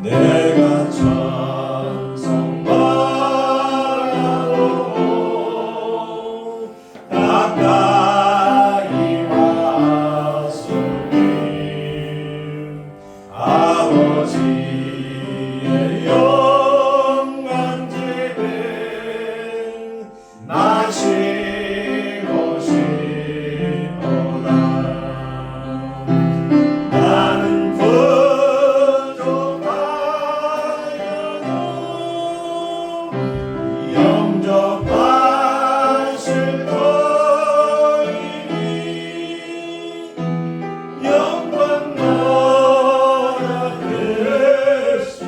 내가 찬송받아도 가까이 왔으니 아버지의 영광 집에 나 쉬고 싶도다. 나는 부족하여도 영접하실 터이니 영광 너라 되시는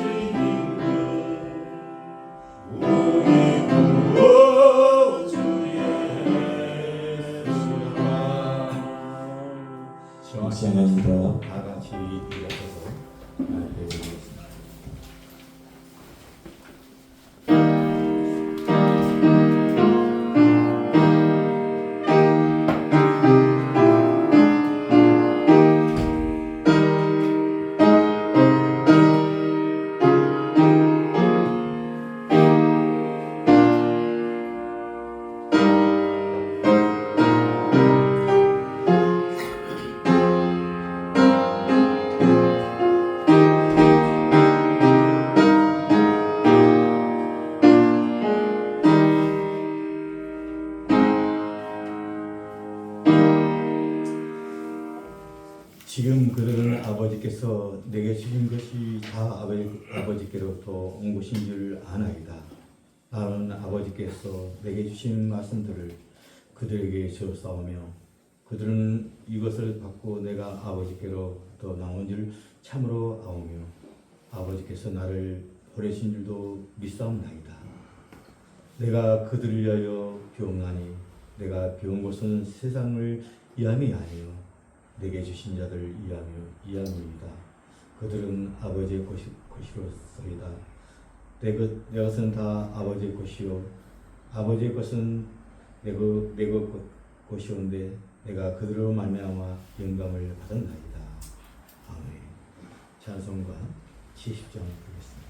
우리 구주 예수라. 시원합니다. 다 같이 일어서서 배우겠습니다. 지금 그들은 아버지께서 내게 주신 것이 다 아버지께로부터 온 것인 줄 아나이다. 나는 아버지께서 내게 주신 말씀들을 그들에게 주었사오며 그들은 이것을 받고 내가 아버지께로부터 나온 줄 참으로 아오며 아버지께서 나를 보내신 줄도 믿사옵나이다. 내가 그들을 위하여 비옵나니 내가 비온 것은 세상을 위함이 아니요 내게 주신 자들 위함입니다. 그들은 아버지의 것이로소이다. 내 것은 다 아버지의 것이요 아버지의 것은 내 것이온데 내가 그들로 말미암아 영감을 받았나이다. 아멘. 찬송가 70장 드리겠습니다.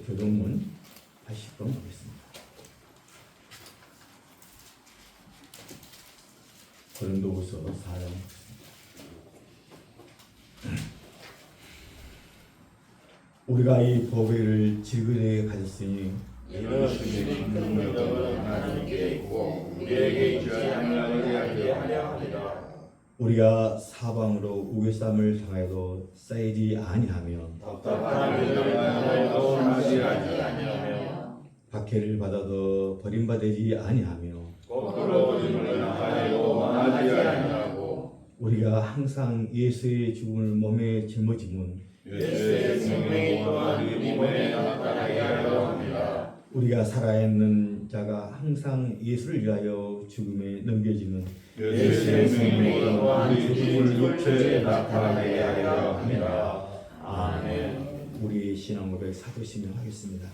교동문 80번 보겠습니다. 고린도후서 4장 우리가 이 보배를 질그레에 가졌으니 이는 주신 능력은 하나님께 있고 우리에게 있지 아니하게 하려 함이라. 우리가 사방으로 우겨쌈을 당해도 쌓이지 아니하며 답답한 일을 당하여도 상하지 아니하며 박해를 받아도 버림받지 아니하며 거꾸로 버림을 당하여 원하지 아니하고 우리가 항상 예수의 죽음을 몸에 짊어지면 예수의 생명이 또한 우리 몸에 나타나게 하려 합니다. 우리가 살아있는 자가 항상 예수를 위하여 죽음에 넘겨지는 예수의 생명이 또한 우리 죽을 육체에 나타나게 하려 합니다. 아멘. 우리 신앙 고백 사도시면 하겠습니다.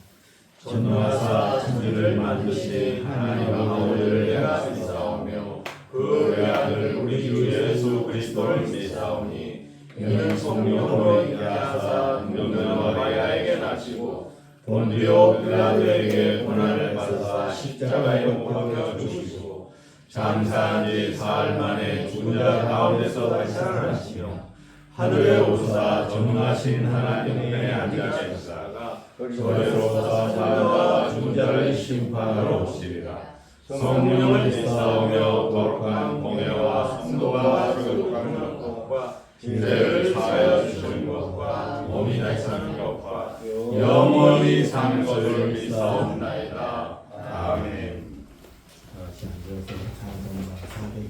전능하사 천지를 만드신 하나님 아버지를 내가 믿사오며 그 외아들 우리 주 예수 그리스도를 믿사오니 이는 성령으로 인하사 능력과 마리아에게 나시고 본디오 빌라도에게 고난을 받으사 십자가에 못 박혀 죽으시고 장사한 지 사흘 만에 죽은 자 가운데서 다시 살아나시며 하늘에 오르사 전능하신 하나님 우편에 앉아 계시다가 저리로서 살아와 죽은 자를 심판하러 오시리라. 성령을 믿사오며 거룩한 공예와 성도와 거룩한 것과 죄를 사하여 주시는 것과 몸이 다시 사는 것과 영원히 사는 것을 믿사옵나이다. 아멘. 같이 앉아서 찬송가 400일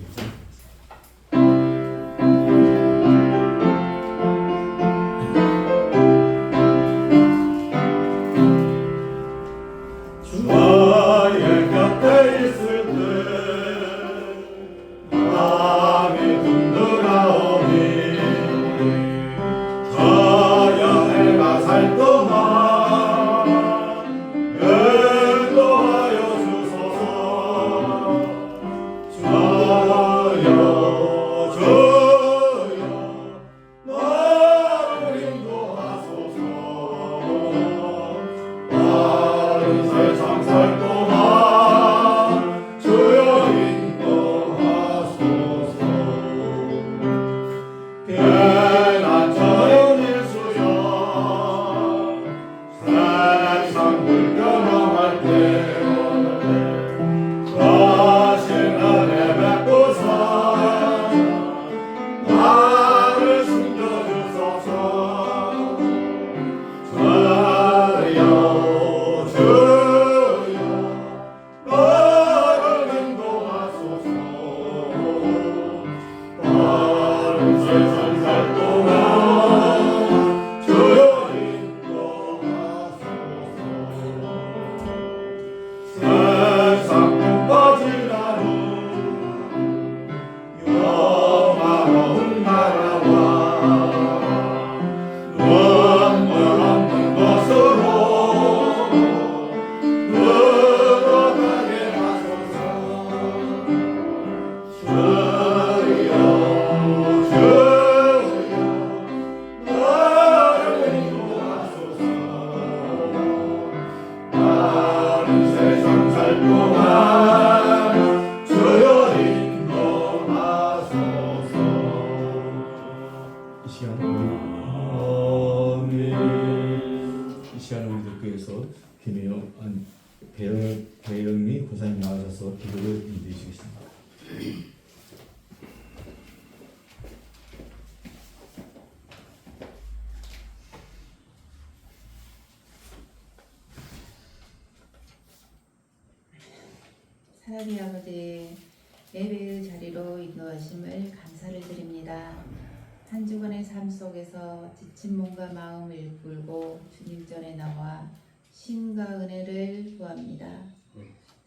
주의 곁에 있을 때 마음이 든든하오니 저여 해가 살 동안 인도하여 주소서. 저여 나를 인도하소서. 세상 살 동안 주여 인도하소서. 괜한처럼 일수여 세상 불편함할 때 다시 나를 뵙고서 나를 숨겨주소서. 주여 나를 인도하소서. 다른 세상 살 동안 주여 인도하소서. 세상 꿈꿔지라는 영화로운 나라와 눈물 없는 것으로 들어가게 하소서. 주여 나를 인도하소서. 다른 세상 살 동안 주여 인도하소서. 이 시간 이 시간 우리 교회에서 배영미 고사님 나와주셔서 기도를 인도해주시겠습니다. 하나님 아버지, 예배의 자리로 인도하심을 감사를 드립니다. 한 주간의 삶 속에서 지친 몸과 마음을 이끌고 주님 전에 나와 신과 은혜를 구합니다.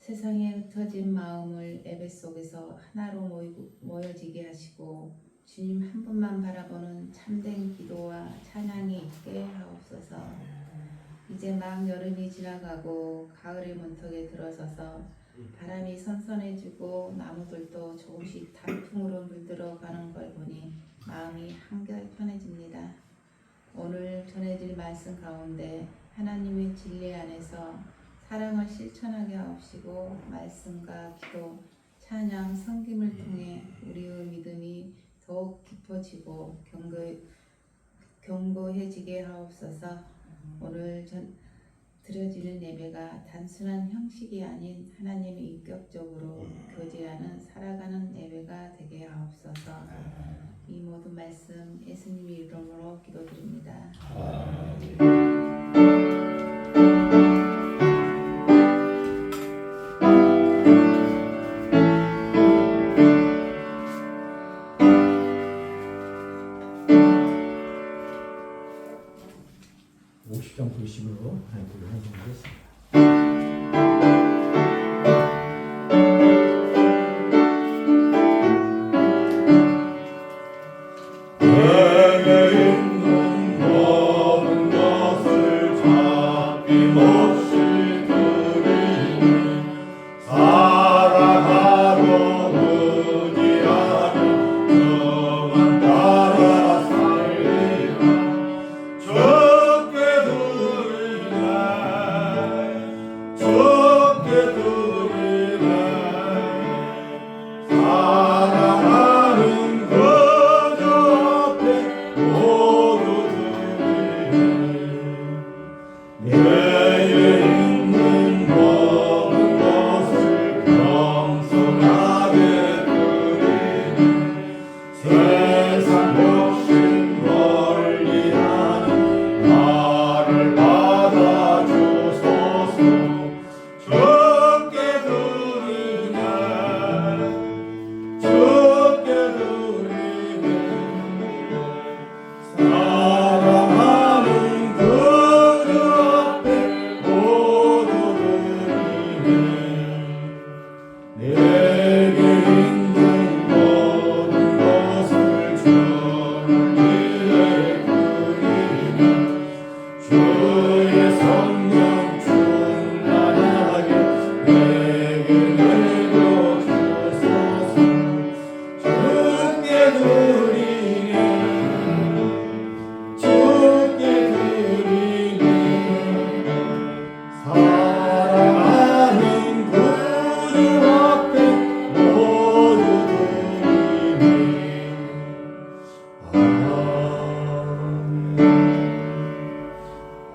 세상에 흩어진 마음을 예배 속에서 하나로 모여지게 하시고 주님 한 분만 바라보는 참된 기도와 찬양이 있게 하옵소서. 이제 막 여름이 지나가고 가을의 문턱에 들어서서 바람이 선선해지고 나무들도 조금씩 단풍으로 물들어가는 걸 보니 마음이 한결 편해집니다. 오늘 전해질 말씀 가운데 하나님의 진리 안에서 사랑을 실천하게 하옵시고 말씀과 기도, 찬양, 섬김을 통해 우리의 믿음이 더욱 깊어지고 견고해지게 하옵소서. 오늘 드려지는 예배가 단순한 형식이 아닌 하나님의 인격적으로 교제하는 살아가는 예배가 되게 하옵소서. 이 모든 말씀 예수님의 이름으로 기도드립니다. 하나님께 헌신하겠습니다.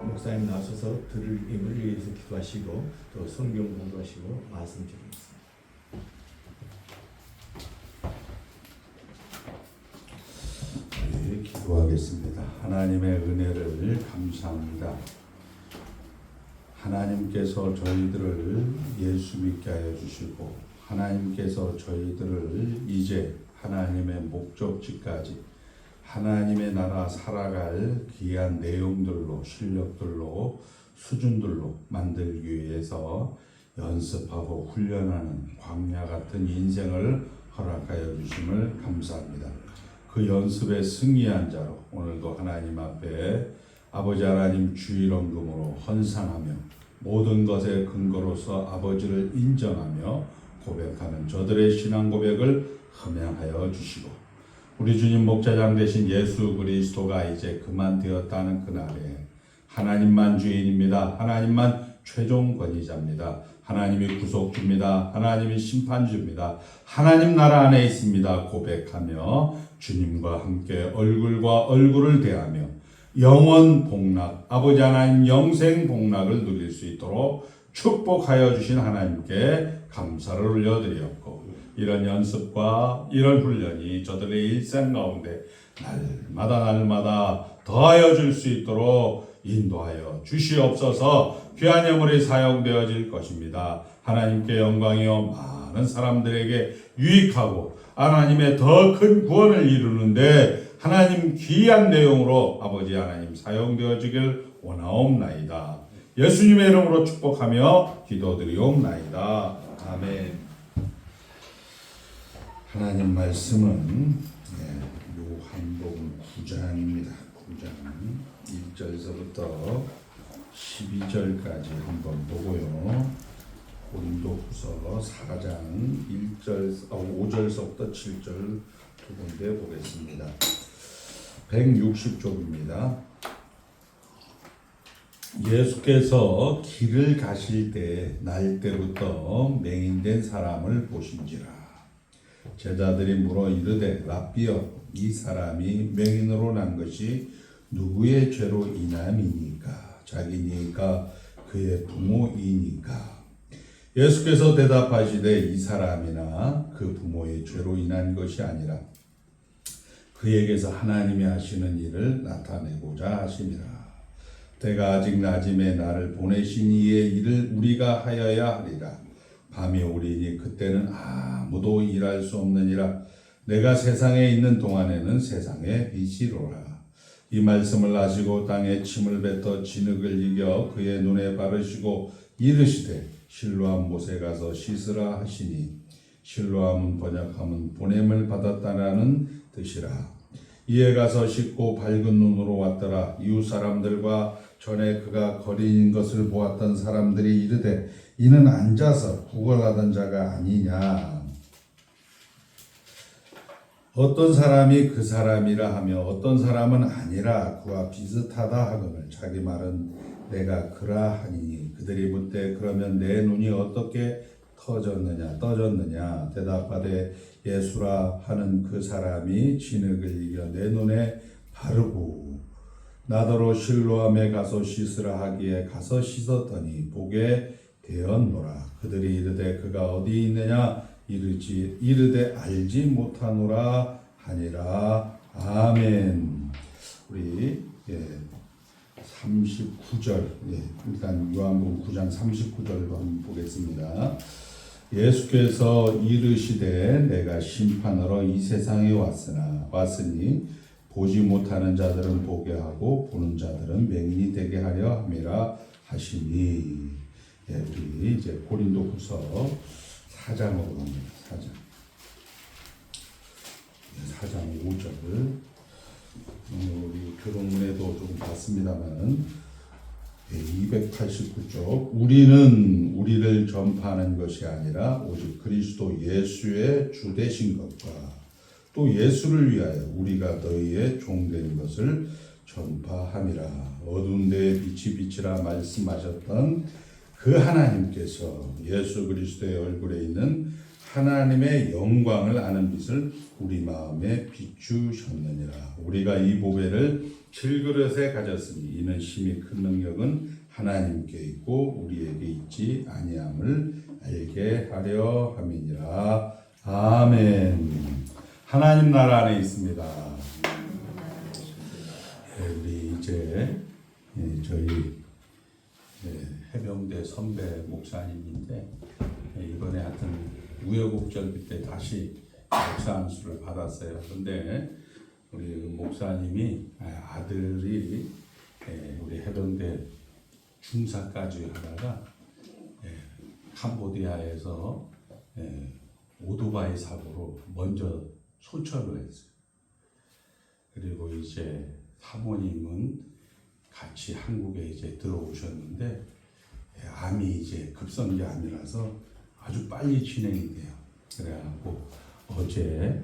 목사님 나서서 들을 힘을 위해서 기도하시고 또 성경 공부하시고 말씀 드리겠습니다. 네, 기도하겠습니다. 하나님의 은혜를 감사합니다. 하나님께서 저희들을 예수 믿게 하여 주시고 하나님께서 저희들을 이제 하나님의 목적지까지 하나님의 나라 살아갈 귀한 내용들로 실력들로 수준들로 만들기 위해서 연습하고 훈련하는 광야 같은 인생을 허락하여 주심을 감사합니다. 그 연습에 승리한 자로 오늘도 하나님 앞에 아버지 하나님 주일원금으로 헌상하며 모든 것의 근거로서 아버지를 인정하며 고백하는 저들의 신앙 고백을 흠양하여 주시고 우리 주님 목자장 되신 예수 그리스도가 이제 그만되었다는 그날에 하나님만 주인입니다. 하나님만 최종 권위자입니다. 하나님이 구속주입니다. 하나님이 심판주입니다. 하나님 나라 안에 있습니다. 고백하며 주님과 함께 얼굴과 얼굴을 대하며 영원 복락, 아버지 하나님 영생 복락을 누릴 수 있도록 축복하여 주신 하나님께 감사를 올려드렸고 이런 연습과 이런 훈련이 저들의 일생 가운데 날마다 더하여 줄 수 있도록 인도하여 주시옵소서. 귀한 예물이 사용되어질 것입니다. 하나님께 영광이요 많은 사람들에게 유익하고 하나님의 더 큰 구원을 이루는데 하나님 귀한 내용으로 아버지 하나님 사용되어지길 원하옵나이다. 예수님의 이름으로 축복하며 기도드리옵나이다. 아멘. 하나님 말씀은 요한복음 9장입니다. 9장 1절서부터 12절까지 한번 보고요. 고린도후서 4장 5절서부터 7절 두 군데 보겠습니다. 160쪽입니다. 예수께서 길을 가실 때 날 때부터 맹인된 사람을 보신지라. 제자들이 물어 이르되 라삐여 이 사람이 맹인으로 난 것이 누구의 죄로 인함이니까 자기니까 그의 부모이니까. 예수께서 대답하시되 이 사람이나 그 부모의 죄로 인한 것이 아니라 그에게서 하나님이 하시는 일을 나타내고자 하심이라. 때가 아직 낮음에 나를 보내신 이의 일을 우리가 하여야 하리라. 밤이 오리니 그때는 아무도 일할 수 없느니라. 내가 세상에 있는 동안에는 세상의 빛이로라. 이 말씀을 아시고 땅에 침을 뱉어 진흙을 이겨 그의 눈에 바르시고 이르시되 실로암 못에 가서 씻으라 하시니 실로암은 번역하면 보냄을 받았다라는 뜻이라. 이에 가서 씻고 밝은 눈으로 왔더라. 이웃 사람들과 전에 그가 거리인 것을 보았던 사람들이 이르되 이는 앉아서 구걸하던 자가 아니냐. 어떤 사람이 그 사람이라 하며 어떤 사람은 아니라 그와 비슷하다 하거늘 자기 말은 내가 그라 하니 그들이 묻되 그러면 내 눈이 어떻게 떠졌느냐 대답하되 예수라 하는 그 사람이 진흙을 이겨 내 눈에 바르고 나더러 실로암에 가서 씻으라 하기에 가서 씻었더니 보게 되었노라. 그들이 이르되 그가 어디 있느냐 이르되 알지 못하노라 하니라. 아멘. 우리 39절 일단 요한복음 9장 39절을 한번 보겠습니다. 예수께서 이르시되 내가 심판하러 이 세상에 왔으니 보지 못하는 자들은 보게 하고 보는 자들은 맹인이 되게 하려 함이라 하시니. 우리 이제 고린도후서 4장으로 갑니다. 4장 5절을 우리 교동문에도 좀 봤습니다만 289쪽 우리는 우리를 전파하는 것이 아니라 오직 그리스도 예수의 주 되신 것과 또 예수를 위하여 우리가 너희의 종 된 것을 전파함이라. 어두운 데에 빛이라 말씀하셨던 그 하나님께서 예수 그리스도의 얼굴에 있는 하나님의 영광을 아는 빛을 우리 마음에 비추셨느니라. 우리가 이 보배를 질그릇에 가졌으니 이는 심히 큰 능력은 하나님께 있고 우리에게 있지 아니함을 알게 하려 함이니라. 아멘. 하나님 나라 안에 있습니다. 우리 이제 저희 해병대 선배 목사님인데 이번에 하여튼 우여곡절 그때 다시 목사 안수를 받았어요. 근데 우리 목사님이 아들이 우리 해병대 중사까지 하다가 캄보디아에서 오토바이 사고로 먼저 소천을 했어요. 그리고 이제 사모님은 같이 한국에 이제 들어오셨는데 암이 이제 급성기 암이라서 아주 빨리 진행이 돼요. 그래갖고 어제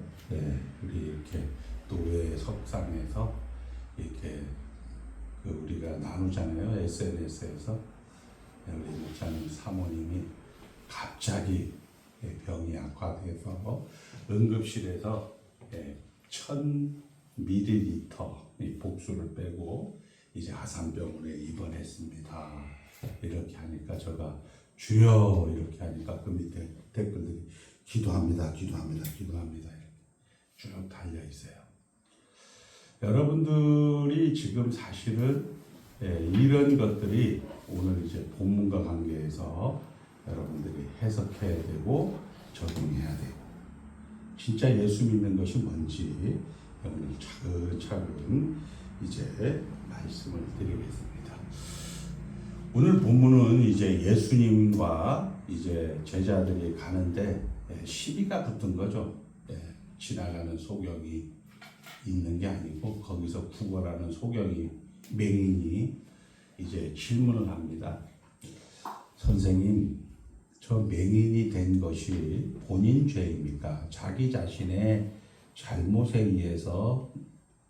우리 이렇게 노예 석상에서 이렇게 우리가 나누잖아요. SNS에서 우리 목사님 사모님이 갑자기 병이 악화돼서 응급실에서 1000ml 복수를 빼고 이제 하산병원에 입원했습니다. 이렇게 하니까 제가 주여 이렇게 하니까 그 밑에 댓글들이 기도합니다 이렇게 쭉 달려 있어요. 여러분들이 지금 사실은 이런 것들이 오늘 이제 본문과 관계해서 여러분들이 해석해야 되고 적용해야 되고 진짜 예수 믿는 것이 뭔지 오늘 차근차근 이제 말씀을 드리겠습니다. 오늘 본문은 이제 예수님과 이제 제자들이 가는데 시비가 붙은 거죠. 지나가는 소경이 있는 게 아니고 거기서 구걸하는 소경이 맹인이 이제 질문을 합니다. 선생님, 저 맹인이 된 것이 본인 죄입니까? 자기 자신의 잘못에 의해서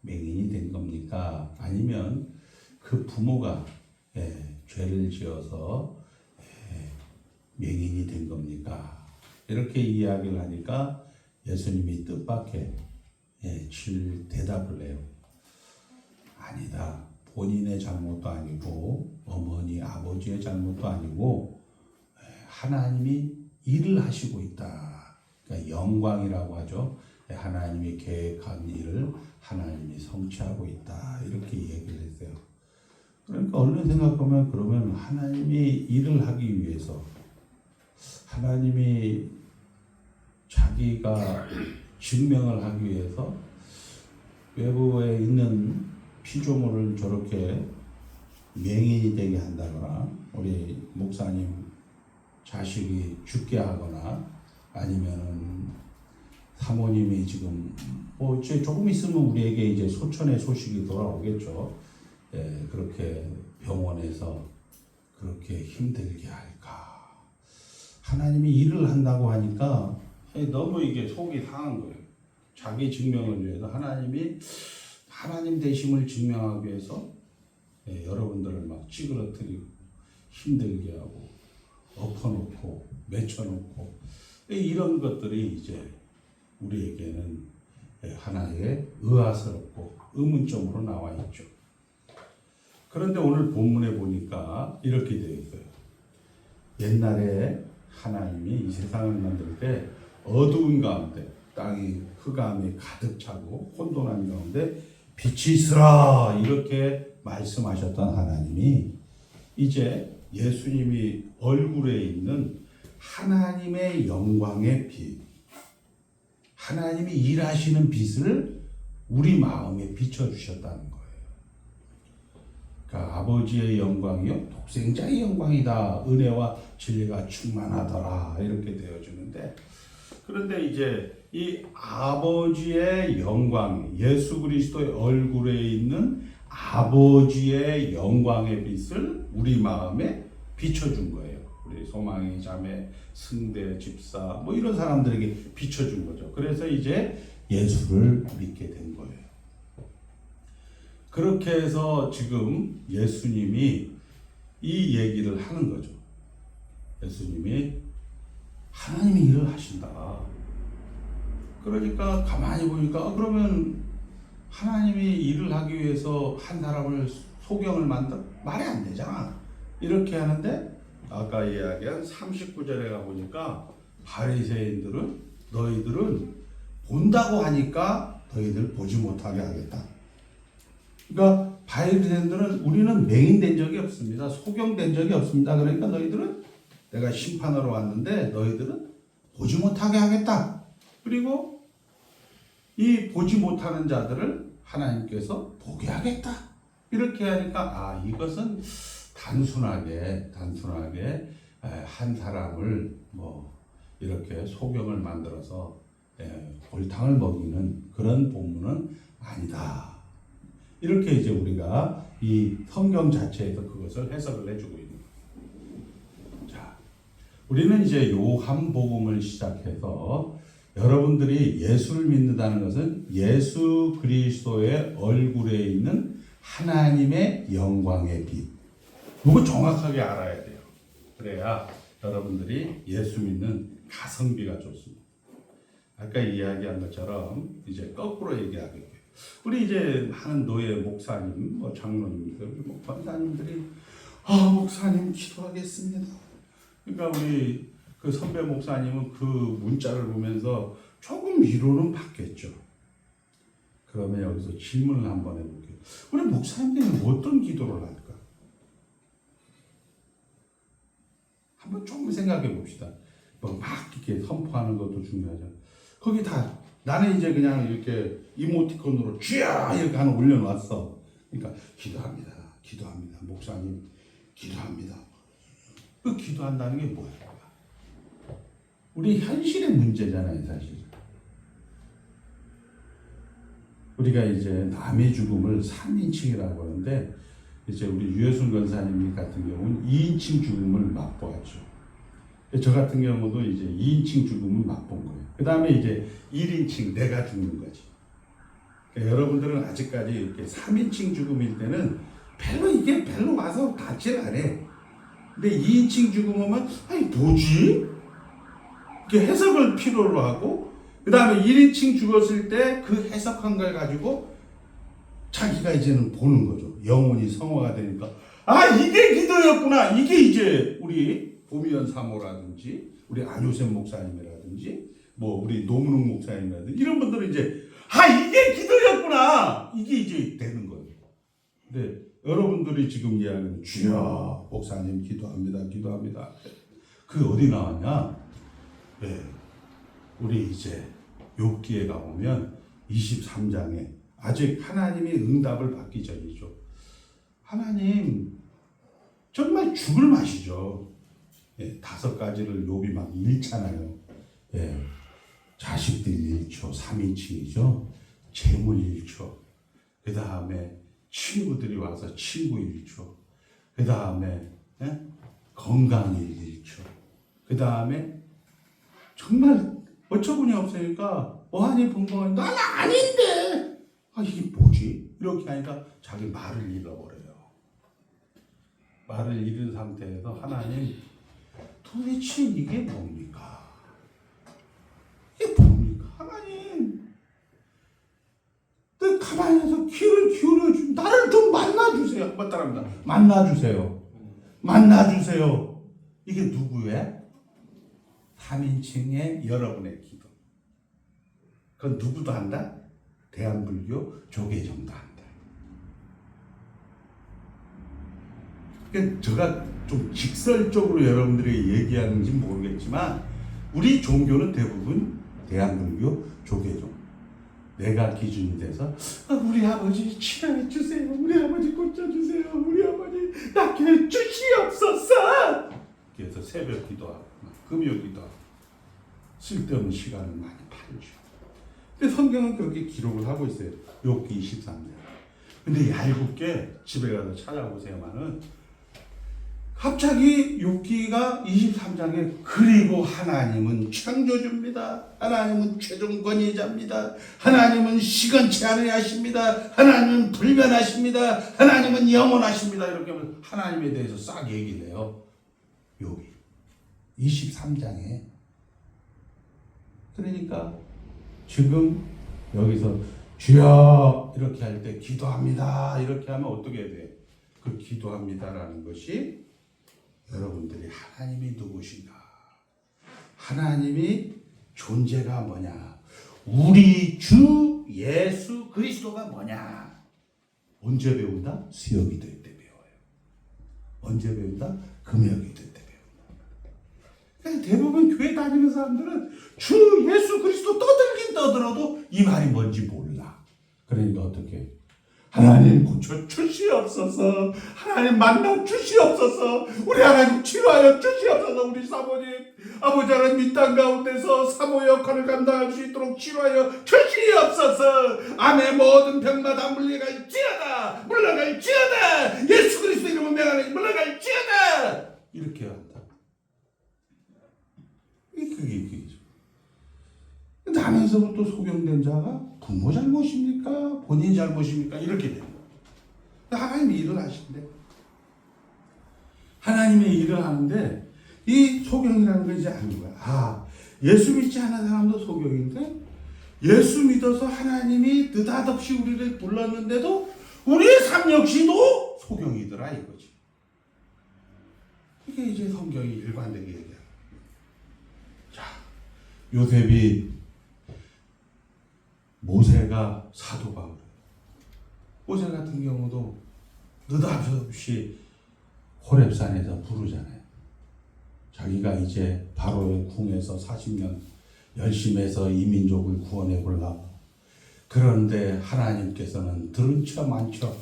맹인이 된 겁니까? 아니면 그 부모가 죄를 지어서 맹인이 된 겁니까? 이렇게 이야기를 하니까 예수님이 뜻밖의 대답을 해요. 아니다. 본인의 잘못도 아니고 어머니 아버지의 잘못도 아니고 하나님이 일을 하시고 있다. 그러니까 영광이라고 하죠. 하나님이 계획한 일을 하나님이 성취하고 있다. 이렇게 얘기를 했어요. 그러니까 얼른 생각하면 그러면 하나님이 일을 하기 위해서 하나님이 자기가 증명을 하기 위해서 외부에 있는 피조물을 저렇게 맹인이 되게 한다거나 우리 목사님 자식이 죽게 하거나 아니면은 사모님이 지금 뭐 이제 조금 있으면 우리에게 이제 소천의 소식이 돌아오겠죠. 예, 그렇게 병원에서 그렇게 힘들게 할까? 하나님이 일을 한다고 하니까 너무 이게 속이 상한 거예요. 자기 증명을 위해서 하나님이 하나님 되심을 증명하기 위해서 여러분들을 막 찌그러뜨리고 힘들게 하고 엎어놓고 맺혀놓고 이런 것들이 이제 우리에게는 하나의 의아스럽고 의문점으로 나와 있죠. 그런데 오늘 본문에 보니까 이렇게 되어 있어요. 옛날에 하나님이 이 세상을 만들 때 어두운 가운데 땅이 흑암이 가득 차고 혼돈한 가운데 빛이 있으라 이렇게 말씀하셨던 하나님이 이제 예수님이 얼굴에 있는 하나님의 영광의 빛, 하나님이 일하시는 빛을 우리 마음에 비춰주셨다는 거예요. 그러니까 아버지의 영광이요 독생자의 영광이다. 은혜와 진리가 충만하더라 이렇게 되어주는데, 그런데 이제 이 아버지의 영광, 예수 그리스도의 얼굴에 있는 아버지의 영광의 빛을 우리 마음에 비춰준 거예요. 우리 소망의 자매, 승대, 집사 뭐 이런 사람들에게 비춰준 거죠. 그래서 이제 예수를 믿게 된 거예요. 그렇게 해서 지금 예수님이 이 얘기를 하는 거죠. 예수님이 하나님이 일을 하신다. 그러니까 가만히 보니까 그러면 하나님이 일을 하기 위해서 한 사람을 소경을 만들 말이 안 되잖아. 이렇게 하는데 아까 이야기한 39절에 가보니까 바리새인들은 너희들은 본다고 하니까 너희들 보지 못하게 하겠다. 그러니까 바리새인들은 우리는 맹인된 적이 없습니다. 소경된 적이 없습니다. 그러니까 너희들은 내가 심판하러 왔는데 너희들은 보지 못하게 하겠다. 그리고 이 보지 못하는 자들을 하나님께서 보게 하겠다. 이렇게 하니까 이것은 단순하게 한 사람을 뭐 이렇게 소경을 만들어서 골탕을 먹이는 그런 본문은 아니다. 이렇게 이제 우리가 이 성경 자체에서 그것을 해석을 해주고 있는 거예요. 자, 우리는 이제 요한복음을 시작해서 여러분들이 예수를 믿는다는 것은 예수 그리스도의 얼굴에 있는 하나님의 영광의 빛. 이거 정확하게 알아야 돼요. 그래야 여러분들이 예수 믿는 가성비가 좋습니다. 아까 이야기한 것처럼 이제 거꾸로 얘기하겠고요. 우리 이제 많은 노예 목사님, 뭐 장로님들, 뭐 권사님들이 목사님 기도하겠습니다. 그러니까 우리 그 선배 목사님은 그 문자를 보면서 조금 위로는 받겠죠. 그러면 여기서 질문을 한번 해볼게요. 우리 목사님들은 어떤 기도를 할까? 한번 조금 생각해 봅시다. 뭐 막 이렇게 선포하는 것도 중요하죠. 거기 다 나는 이제 그냥 이렇게 이모티콘으로 쥐야 이렇게 하나 올려놨어. 그러니까 기도합니다. 목사님 기도합니다. 그 기도한다는 게 뭐야? 우리 현실의 문제잖아요, 사실. 우리가 이제 남의 죽음을 3인칭이라고 하는데 이제 우리 유해순 권사님 같은 경우는 2인칭 죽음을 맛보았죠. 저 같은 경우도 이제 2인칭 죽음을 맛본 거예요. 그 다음에 이제 1인칭 내가 죽는 거지. 그러니까 여러분들은 아직까지 이렇게 3인칭 죽음일 때는 별로 와서 닿질 않아. 근데 2인칭 죽음 오면 뭐지? 이렇게 해석을 필요로 하고 그 다음에 1인칭 죽었을 때 그 해석한 걸 가지고 자기가 이제는 보는 거죠. 영혼이 성화가 되니까 이게 기도였구나. 이게 이제 우리 보미연 사모라든지 우리 안효셉 목사님이라든지 뭐 우리 노문웅 목사님이라든지 이런 분들은 이제 이게 기도였구나. 이게 이제 되는 거예요. 근데 여러분들이 지금 이야기하는 주여 목사님 기도합니다. 그게 어디 나왔냐? 우리 이제 욥기에 가보면 23장에 아직 하나님의 응답을 받기 전이죠. 하나님 정말 죽을 맛이죠. 예, 5가지를 욥이 막 잃잖아요. 예, 자식들 잃죠. 3인칭이죠. 재물 잃죠. 그 다음에 친구들이 와서 친구 잃죠. 그 다음에 건강 잃죠. 그 다음에 정말 어처구니 없으니까 어안이 벙벙한 난 아닌데 이게 뭐지? 이렇게 하니까 자기 말을 잃어버려요. 말을 잃은 상태에서 하나님 도대체 이게 뭡니까? 이게 뭡니까? 하나님 내 가만히서 귀를 기울여주면 나를 좀 만나주세요. 한번 따라합니다. 만나주세요. 만나주세요. 이게 누구의? 3인칭의 여러분의 기도. 그건 누구도 한다? 대한불교 조계종도 한다. 그러니까 제가 좀 직설적으로 여러분들이 얘기하는지 모르겠지만 우리 종교는 대부분 대한불교 조계종. 내가 기준이 돼서 우리 아버지 치료해 주세요. 우리 아버지 고쳐주세요. 우리 아버지 낫게 주시옵소서. 그래서 새벽 기도하고 금요 기도하고 쓸데없는 시간을 많이 팔죠. 근데 성경은 그렇게 기록을 하고 있어요. 욥기 23년. 근데 얄궂게 집에 가서 찾아보세요만은 갑자기 욥기가 23장에 그리고 하나님은 창조주입니다. 하나님은 최종 권위자입니다. 하나님은 시건치 아니하십니다. 하나님은 불변하십니다. 하나님은 영원하십니다. 이렇게 하면 하나님에 대해서 싹 얘기를 해요. 욥이 23장에. 그러니까 지금 여기서 주여 이렇게 할 때 기도합니다. 이렇게 하면 어떻게 해야 돼? 그 기도합니다라는 것이 여러분들이 하나님이 누구신가? 하나님이 존재가 뭐냐? 우리 주 예수 그리스도가 뭐냐? 언제 배운다? 수요 기도회 때 배워요. 언제 배운다? 금요 기도회 때 배운다. 대부분 교회 다니는 사람들은 주 예수 그리스도 떠들긴 떠들어도 이 말이 뭔지 몰라. 그러니까 어떻게? 하나님 고쳐 주시옵소서. 하나님 만나 주시옵소서. 우리 하나님 치료하여 주시옵소서. 우리 사모님 아버지 하나님 이 땅 가운데서 사모 역할을 감당할 수 있도록 치료하여 주시옵소서. 암의 모든 병마다 물러갈지어다. 물러갈지어다. 예수 그리스도 이름으로 명하니 물러갈지어다. 이렇게 한다. 그게 나면서부터 소경된 자가 부모 잘못입니까? 본인 잘못입니까? 이렇게 됩니다. 하나님이 일을 하신대. 하나님의 일을 하는데 이 소경이라는 걸 이제 아는 거야. 예수 믿지 않은 사람도 소경인데 예수 믿어서 하나님이 느닷없이 우리를 불렀는데도 우리의 삶 역시도 소경이더라 이거지. 이게 이제 성경이 일관되게 얘기하는 거야. 자, 요셉이 모세가 사도 바울. 모세 같은 경우도 느닷없이 호렙산에서 부르잖아요. 자기가 이제 바로의 궁에서 40년 열심히 해서 이 민족을 구원해 보려고. 그런데 하나님께서는 들은 척 많죠.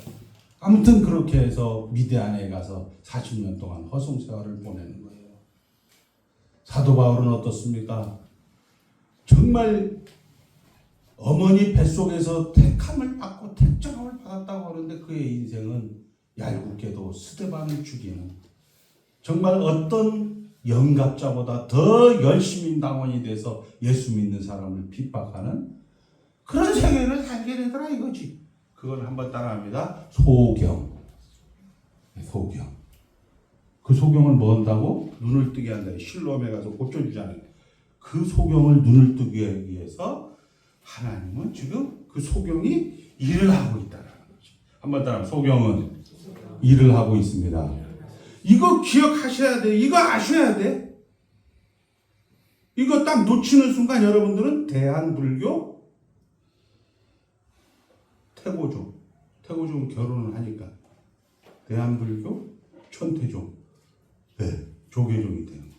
아무튼 그렇게 해서 미디안에 가서 40년 동안 허송세월을 보내는 거예요. 사도 바울은 어떻습니까? 정말 어머니 뱃속에서 택함을 받고 택정함을 받았다고 하는데 그의 인생은 얄궂게도 스데반을 죽이는 정말 어떤 영갑자보다 더 열심히 당원이 돼서 예수 믿는 사람을 핍박하는 그런 세계를 살게 되더라 이거지. 그걸 한번 따라합니다. 소경. 소경. 그 소경을 뭐 한다고? 눈을 뜨게 한다. 실로암에 가서 고쳐주잖아요. 그 소경을 눈을 뜨게 위해서 하나님은 지금 그 소경이 일을 하고 있다는 거죠. 한번 따라 소경은 일을 하고 있습니다. 이거 기억하셔야 돼. 이거 아셔야 돼. 이거 딱 놓치는 순간 여러분들은 대한불교 태고종 결혼을 하니까 대한불교 천태종 조계종이 되는 거예요.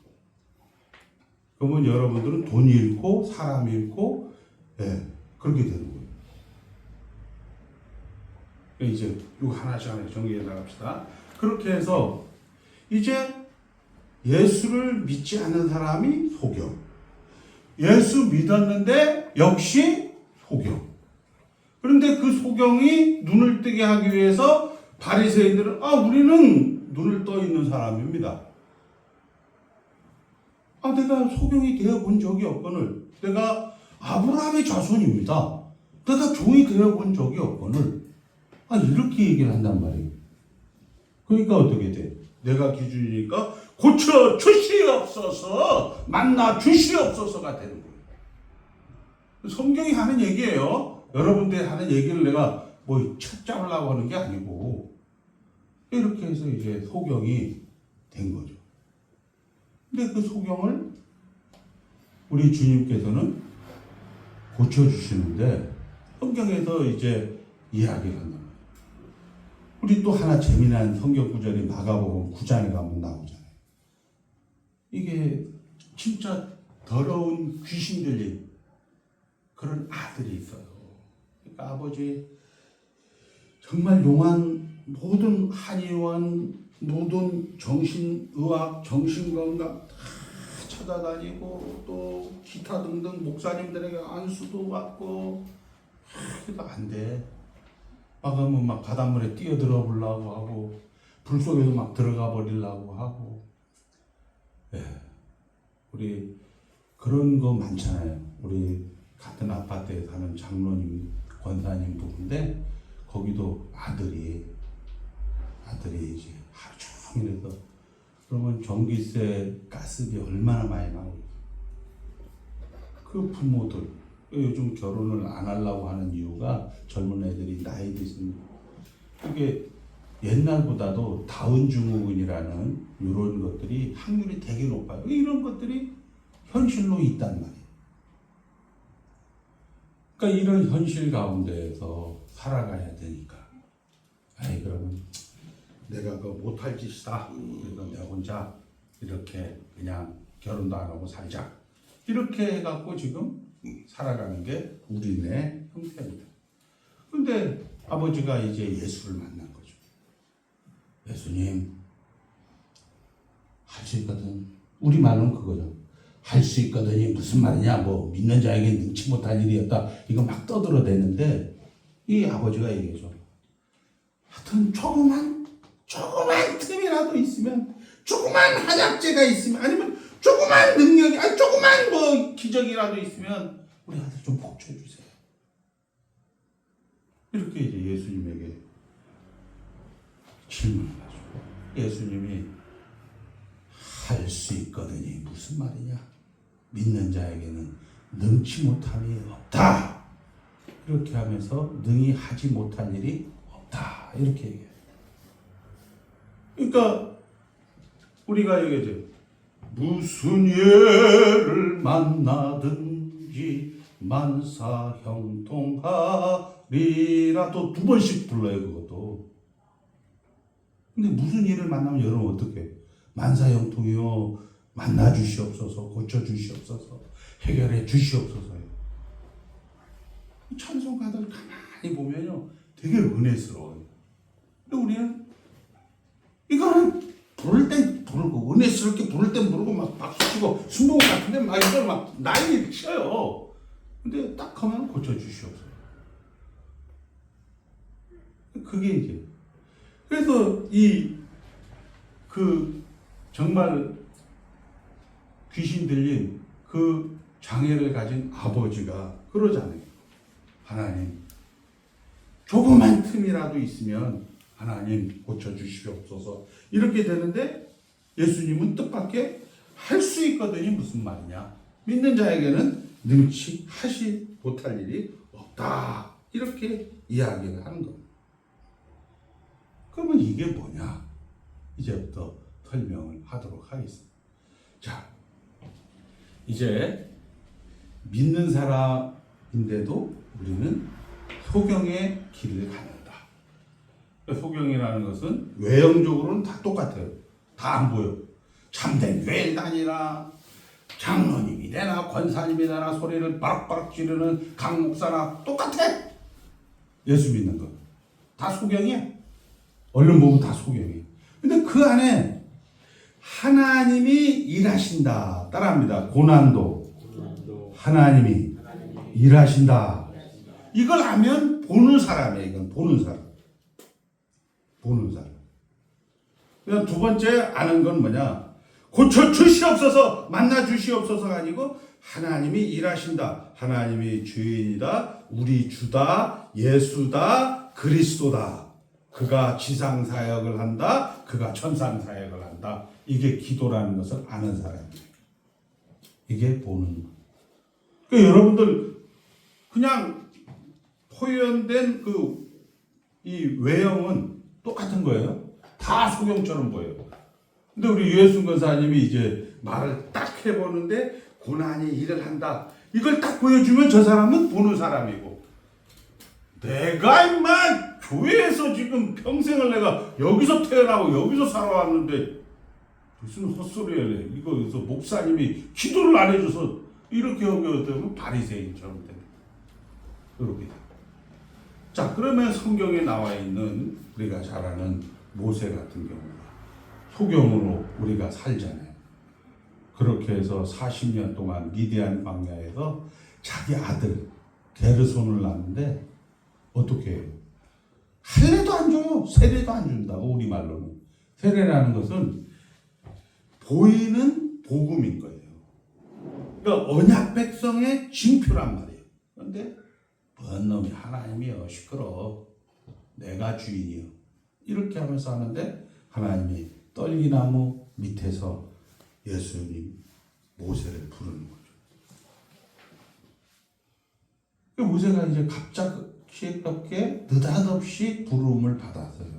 그러면 여러분들은 돈 잃고 사람 잃고 그렇게 되는 거예요. 이제 이거 하나씩 정리해 나갑시다. 그렇게 해서 이제 예수를 믿지 않는 사람이 소경, 예수 믿었는데 역시 소경. 그런데 그 소경이 눈을 뜨게 하기 위해서 바리새인들은 우리는 눈을 떠 있는 사람입니다. 내가 소경이 되어 본 적이 없거늘, 내가 아브라함의 자손입니다. 내가 종이 되어 본 적이 없거늘, 이렇게 얘기를 한단 말이에요. 그러니까 어떻게 돼? 내가 기준이니까 고쳐 주시옵소서, 만나 주시옵소서가 되는 거예요. 성경이 하는 얘기예요. 여러분들이 하는 얘기를 내가 뭐 찾자려고 하는 게 아니고, 이렇게 해서 이제 소경이 된 거죠. 근데 그 소경을 우리 주님께서는 고쳐주시는데, 성경에서 이제 이야기를 한단 말이에요. 우리 또 하나 재미난 성경 구절이 마가복음 9장에 가면 나오잖아요. 이게 진짜 더러운 귀신 들린 그런 아들이 있어요. 그러니까 아버지 정말 용한 모든 한의원, 모든 정신의학, 정신건강 다 찾아다니고 또 기타 등등 목사님들에게 안수도 받고 그래도 안 돼. 막 하면 막 바닷물에 뛰어들어 보려고 하고 불 속에서 막 들어가 버리려고 하고. 우리 그런 거 많잖아요. 우리 같은 아파트에 사는 장로님, 권사님 부부인데 거기도 아들이 이제 하루 종일 해서 그러면 전기세, 가스비 얼마나 많이 나오고. 그 부모들 요즘 결혼을 안 하려고 하는 이유가 젊은 애들이 나이 드신, 이게 옛날보다도 다운증후군이라는 이런 것들이 확률이 되게 높아요. 이런 것들이 현실로 있단 말이에요. 그러니까 이런 현실 가운데에서 살아가야 되니까, 그러면 내가 그거 못할 짓이다. 그러니까 내가 혼자 이렇게 그냥 결혼도 안 하고 살자. 이렇게 해갖고 지금 살아가는 게 우리네 형태입니다. 근데 아버지가 이제 예수를 만난 거죠. 예수님, 할 수 있거든. 우리 말은 그거죠. 할 수 있거든이 무슨 말이냐, 뭐 믿는 자에게 능치 못할 일이었다. 이거 막 떠들어대는데 이 아버지가 얘기해줘. 하여튼 조그만 틈이라도 있으면, 조그만 한약재가 있으면, 아니면 조그만 능력이, 조그만 뭐 기적이라도 있으면 우리 아들 좀 고쳐주세요. 이렇게 이제 예수님에게 질문을 하죠. 예수님이 할 수 있거든이 무슨 말이냐? 믿는 자에게는 능치 못함이 없다. 이렇게 하면서 능히 하지 못할 일이 없다. 이렇게 얘기해요. 그러니까 우리가 얘기하죠. 무슨 예를 만나든지 만사형통하리라. 또 2번씩 불러요, 그것도. 근데 무슨 일을 만나면 여러분 어떻게? 만사형통이요. 만나 주시옵소서, 고쳐 주시옵소서, 해결해 주시옵소서요. 찬송가들 가만히 보면요, 되게 은혜스러워요. 근데 우리는 이거는 부를 땐 부르고, 은혜스럽게 부를 땐 부르고, 막 박수치고, 순봉 같은데 막 이걸 막 난리 쳐요. 근데 딱 하면 고쳐주시옵소서. 그게 이제. 그래서 정말 귀신 들린 그 장애를 가진 아버지가 그러잖아요. 하나님, 조그만 틈이라도 있으면 하나님 고쳐주시옵소서. 이렇게 되는데 예수님은 뜻밖의 할 수 있거든이 무슨 말이냐? 믿는 자에게는 능치 하지 못할 일이 없다. 이렇게 이야기를 하는 겁니다. 그러면 이게 뭐냐? 이제부터 설명을 하도록 하겠습니다. 자, 이제 믿는 사람인데도 우리는 소경의 길을 가는다. 소경이라는 것은 외형적으로는 다 똑같아요. 다 안 보여. 참된 교회다니라, 장로님이 되나 권사님이 되나 소리를 바락바락 지르는 강 목사나 똑같아. 예수 믿는 것. 다 소경이야. 얼른 보면 다 소경이에요. 근데 그 안에 하나님이 일하신다. 따라합니다. 고난도 하나님이 일하신다. 이걸 알면 보는 사람이에요. 이건 보는 사람. 보는 사람. 그냥 두 번째 아는 건 뭐냐? 고쳐 주시옵소서, 만나 주시옵소서가 아니고 하나님이 일하신다. 하나님이 주인이다. 우리 주다. 예수다. 그리스도다. 그가 지상 사역을 한다. 그가 천상 사역을 한다. 이게 기도라는 것을 아는 사람이에요. 이게 보는 거. 그러니까 여러분들 그냥 표현된 이 외형은 똑같은 거예요. 다 소경처럼 보여요. 근데 우리 유해순 권사님이 이제 말을 딱 해보는데 고난이 일을 한다. 이걸 딱 보여주면 저 사람은 보는 사람이고, 내가 임마 교회에서 지금 평생을 내가 여기서 태어나고 여기서 살아왔는데 무슨 헛소리야. 이거에서 목사님이 기도를 안 해줘서 이렇게 하면 바리새인처럼 되는 이렇게 돼. 자, 그러면 성경에 나와 있는 우리가 잘 아는 모세 같은 경우가 소경으로 우리가 살잖아요. 그렇게 해서 40년 동안 미디안 광야에서 자기 아들 게르손을 낳는데 어떻게 해요? 할례도 안 줘요. 세례도 안 준다고. 우리말로는 세례라는 것은 보이는 복음인 거예요. 그러니까 언약 백성의 징표란 말이에요. 그런데 뭔 놈이 하나님이여 시끄러워. 내가 주인이요. 이렇게 하면서 하는데 하나님이 떨기나무 밑에서 예수님 모세를 부르는 거죠. 모세가 이제 갑작스럽게 느닷없이 부름을 받았어요.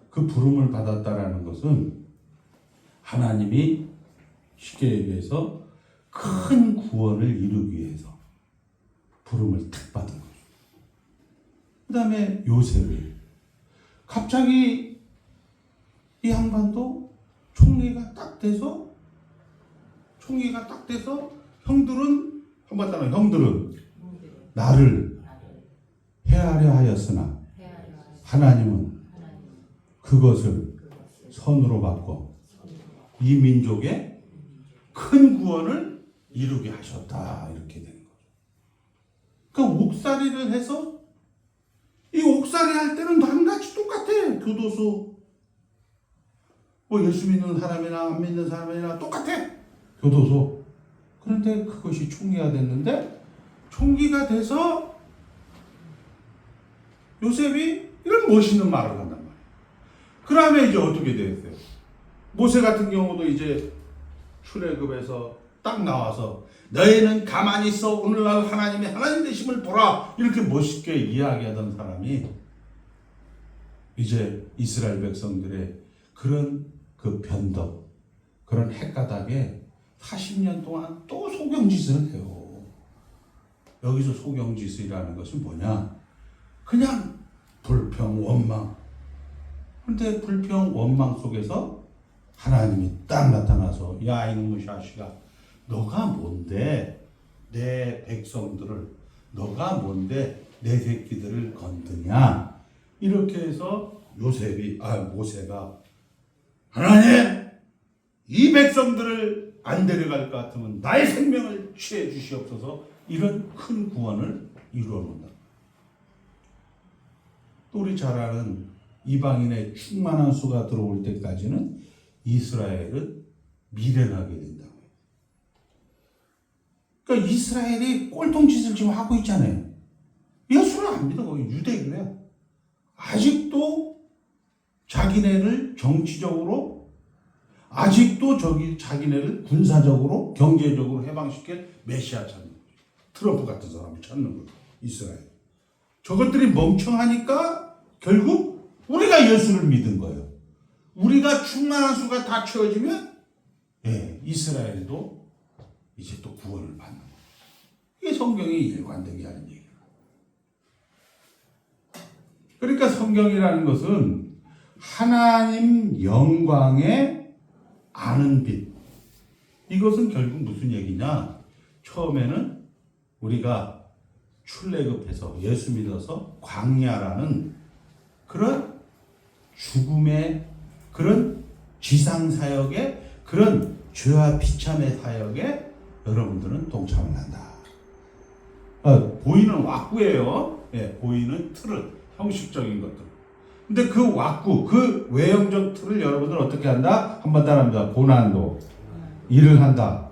그 부름을 받았다라는 것은 하나님이 쉽게 얘기해서 큰 구원을 이루기 위해서 부름을 탁 받은 거죠. 그 다음에 요셉을 갑자기 이 양반도 총리가 딱 돼서 형들은 한바탕 형들은 나를 해하려 하였으나 하나님은 그것을 선으로 바꿔 이 민족의 큰 구원을 이루게 하셨다. 이렇게 되는 거죠. 그러니까 옥살이를 해서 이 옥살이 할 때는 한같이 똑같아. 교도소 예수 믿는 사람이나 안 믿는 사람이나 똑같아. 교도소. 그런데 그것이 총리가 됐는데 총리가 돼서 요셉이 이런 멋있는 말을 한단 말이에요. 그러면 이제 어떻게 됐어요? 모세 같은 경우도 이제 출애굽에서 딱 나와서 너희는 가만히 있어 오늘날 하나님이 하나님 되심을 보라 이렇게 멋있게 이야기하던 사람이 이제 이스라엘 백성들의 그런 그 변덕 그런 헷가닥에 40년 동안 또 소경짓을 해요. 여기서 소경짓이라는 것은 뭐냐? 그냥 불평 원망. 그런데 불평 원망 속에서 하나님이 딱 나타나서 야 이놈의 자식아 너가 뭔데 내 백성들을 너가 뭔데 내 새끼들을 건드냐 이렇게 해서 모세가 하나님 이 백성들을 안 데려갈 것 같으면 나의 생명을 취해 주시옵소서 이런 큰 구원을 이루어 놓는다. 또 우리 잘 아는 이방인의 충만한 수가 들어올 때까지는 이스라엘은 미련하게 된다고. 그러니까 이스라엘이 꼴통짓을 지금 하고 있잖아요. 예수를 안 믿어. 거기 유대교야. 아직도 자기네를 정치적으로 아직도 자기네를 군사적으로 경제적으로 해방시킬 메시아 찾는 거예요. 트럼프 같은 사람을 찾는 거예요. 이스라엘. 저것들이 멍청하니까 결국 우리가 예수를 믿은 거예요. 우리가 충만한 수가 다 채워지면 이스라엘도 이제 또 구원을 받는 거예요. 이게 성경이 일관되게 하는 얘기예요. 그러니까 성경이라는 것은 하나님 영광의 아는 빛. 이것은 결국 무슨 얘기냐? 처음에는 우리가 출애굽해서 예수 믿어서 광야라는 그런 죽음의 그런 지상사역의 그런 죄와 비참의 사역에 여러분들은 동참을 한다. 보이는 왁구예요. 예, 보이는 틀은 형식적인 것들. 근데 그 왁구, 그 외형적 틀을 여러분들 어떻게 한다? 한번 따라합니다. 고난도 일을 한다.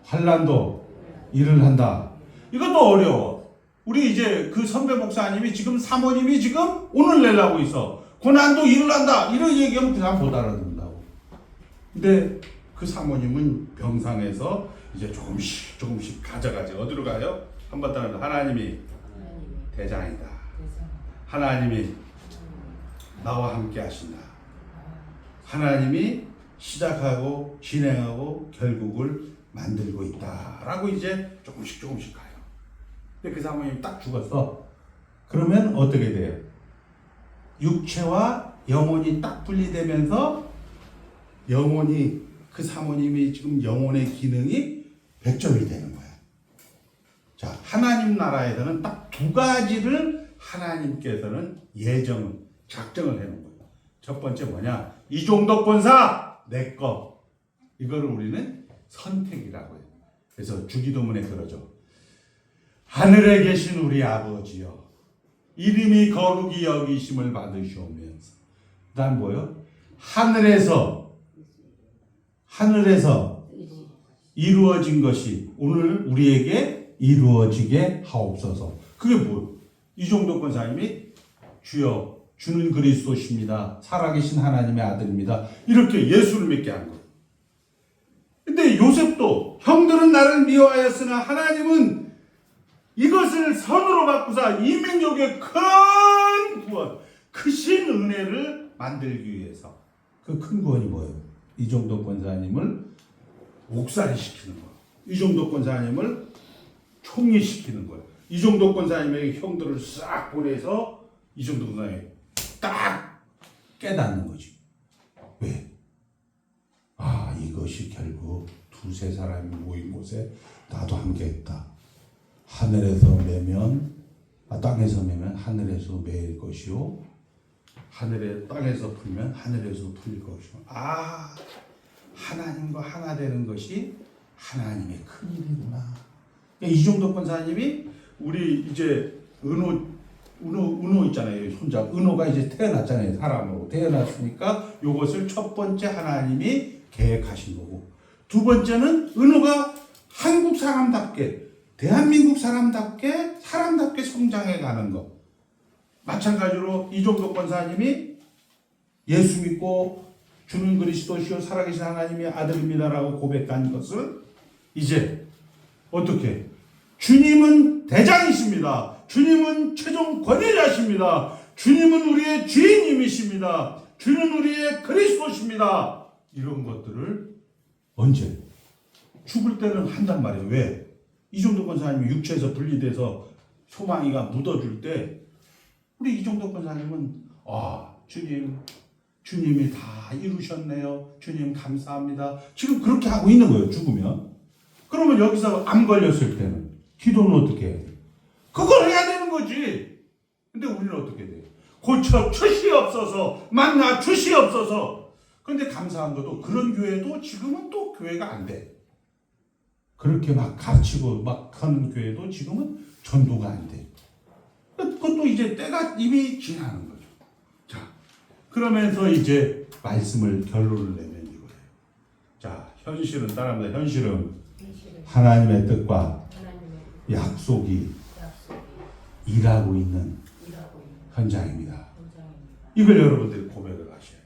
환난도 일을 한다. 이것도 어려워. 우리 이제 그 선배 목사님이 지금 사모님이 지금 오늘 내려고 있어. 고난도 일을 한다. 이런 얘기하면 그 사람 못 알아듣는다고. 근데 그 사모님은 병상에서 이제 조금씩 가져가지. 어디로 가요? 한번 따라합니다. 하나님이 대장이다. 하나님이 나와 함께 하신다. 하나님이 시작하고 진행하고 결국을 만들고 있다라고 이제 조금씩 가요. 근데 그 사모님이 딱 죽었어. 그러면 어떻게 돼요? 육체와 영혼이 딱 분리되면서 영혼이 그 사모님이 지금 영혼의 기능이 100점이 되는 거야. 자, 하나님 나라에서는 딱 두 가지를 하나님께서는 작정을 해놓은 거예요. 첫 번째 뭐냐? 이종덕 권사 내 거. 이거를 우리는 선택이라고 해요. 그래서 주기도문에 그러죠. 하늘에 계신 우리 아버지여, 이름이 거룩히 여기심을 받으시오면서. 그다음 뭐요? 하늘에서 이루어진 것이 오늘 우리에게 이루어지게 하옵소서. 그게 뭐? 이종덕 권사님이 주여 주는 그리스도십니다. 살아계신 하나님의 아들입니다. 이렇게 예수를 믿게 한 거예요. 근데 요셉도 형들은 나를 미워하였으나 하나님은 이것을 선으로 바꾸사 이민족의 큰 구원, 크신 은혜를 만들기 위해서. 그 큰 구원이 뭐예요? 이종덕 권사님을 옥살이 시키는 거예요. 이종덕 권사님을 총리시키는 거예요. 이종덕 권사님에게 형들을 싹 보내서 이종덕 권사님이 딱 깨닫는 거지. 왜? 아, 이것이 결국 두세 사람이 모인 곳에 나도 함께했다. 하늘에서 매면, 땅에서 매면 하늘에서 매일 것이요, 땅에서 풀면 하늘에서 풀릴 것이요. 아, 하나님과 하나 되는 것이 하나님의 큰 일이구나. 이종덕 권사님이 우리 이제 은호 있잖아요. 손자 은호가 이제 태어났잖아요. 사람으로 태어났으니까 이것을 첫 번째 하나님이 계획하신 거고, 두 번째는 은호가 한국 사람답게, 대한민국 사람답게 성장해 가는 것. 마찬가지로 이종덕 권사님이 예수 믿고 주는 그리스도시요 살아계신 하나님의 아들입니다라고 고백한 것을 이제 어떻게? 주님은 대장이십니다. 주님은 최종 권위자십니다. 주님은 우리의 주인님이십니다. 주는 우리의 그리스도십니다. 이런 것들을 언제? 죽을 때는 한단 말이에요. 왜? 이종덕 권사님이 육체에서 분리돼서 소망이가 묻어줄 때 우리 이종덕 권사님은 주님이 다 이루셨네요. 주님 감사합니다. 지금 그렇게 하고 있는 거예요. 죽으면. 그러면 여기서 암 걸렸을 때는 기도는 어떻게 해야 돼요? 그걸 해야 되는 거지. 근데 우리는 어떻게 돼요? 고쳐 주시옵소서, 만나 주시옵소서. 그런데 감사한 것도 그런 교회도 지금은 또 교회가 안 돼. 그렇게 막 가르치고 막 하는 교회도 지금은 전도가 안 돼. 그것도 이제 때가 이미 지나는 거죠. 자, 그러면서 이제 말씀을 결론을 내면 이거예요. 자, 현실은 따라합니다. 현실은 하나님의 뜻과 약속이 일하고 있는 현장입니다. 이걸 여러분들이 고백을 하셔야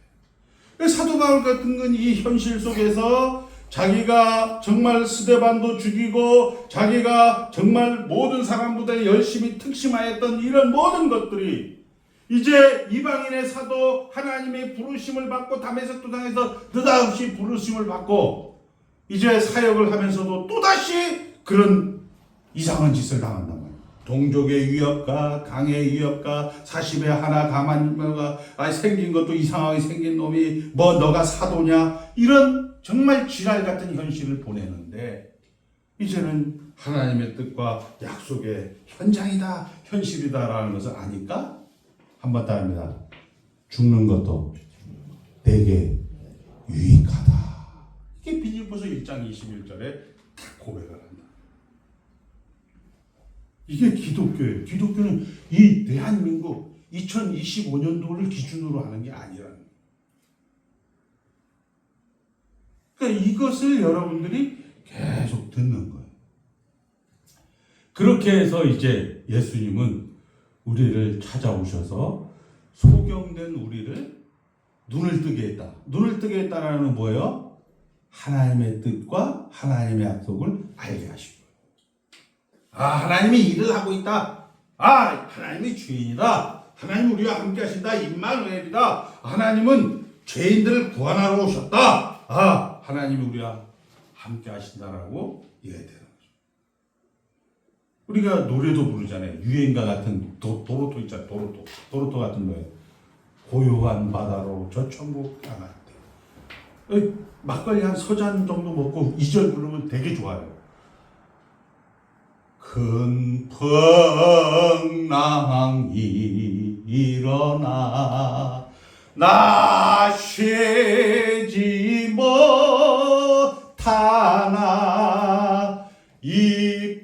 돼요. 사도 바울 같은 건 이 현실 속에서 자기가 정말 스데반도 죽이고 자기가 정말 모든 사람보다 열심히 특심하였던 이런 모든 것들이 이제 이방인의 사도 하나님의 부르심을 받고 다메섹 도상에서 느닷없이 부르심을 받고 이제 사역을 하면서도 또다시 그런 이상한 짓을 당한단 말이에요. 동족의 위협과 강의 위협과 40에 하나 가만가 생긴 것도 이상하게 생긴 놈이 뭐 너가 사도냐 이런 정말 지랄 같은 현실을 보내는데 이제는 하나님의 뜻과 약속의 현장이다, 현실이다라는 것을 아니까 한번 따릅니다. 죽는 것도 내게 유익하다. 이게 빌립보서 1장 21절에 고백을 한다. 이게 기독교예요. 기독교는 이 대한민국 2025년도를 기준으로 하는 게 아니라는 거예요. 그러니까 이것을 여러분들이 계속 듣는 거예요. 그렇게 해서 이제 예수님은 우리를 찾아오셔서 소경된 우리를 눈을 뜨게 했다. 눈을 뜨게 했다라는 건 뭐예요? 하나님의 뜻과 하나님의 약속을 알게 하신 거예요. 아, 하나님이 일을 하고 있다. 아, 하나님이 주인이다. 하나님 우리와 함께 하신다. 임마누엘이다. 하나님은 죄인들을 구원하러 오셨다. 아, 하나님이 우리와 함께 하신다라고 이해되는 거죠. 우리가 노래도 부르잖아요. 유행가 같은 도로토 있잖아요. 도로토 같은 거예요. 고요한 바다로 저 천국 향할 때. 막걸리 한 서잔 정도 먹고 2절 부르면 되게 좋아요. 큰 풍랑이 일어나 나 쉬지 못하나 이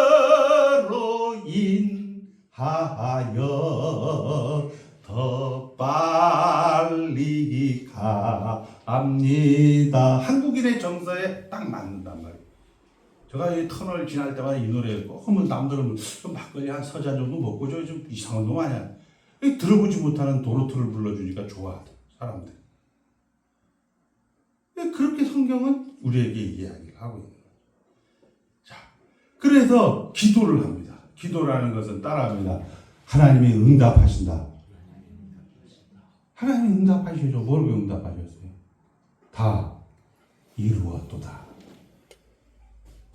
풍랑으로 인하여 더 빨리 갑니다. 한국인의 정서에 딱 맞는단 말이에요. 제가 이 터널 지날 때마다 이 노래 꼭 하면 남들은 막걸리 한 서잔 정도 먹고 저 좀 이상한 놈 아니야. 들어보지 못하는 도로토를 불러주니까 좋아하다 사람들. 그렇게 성경은 우리에게 이야기를 하고 있는 거예요. 자, 그래서 기도를 합니다. 기도라는 것은 따라합니다. 하나님이 응답하신다. 하나님이 응답하시죠. 뭘 왜 응답하셨어요? 다 이루었도다.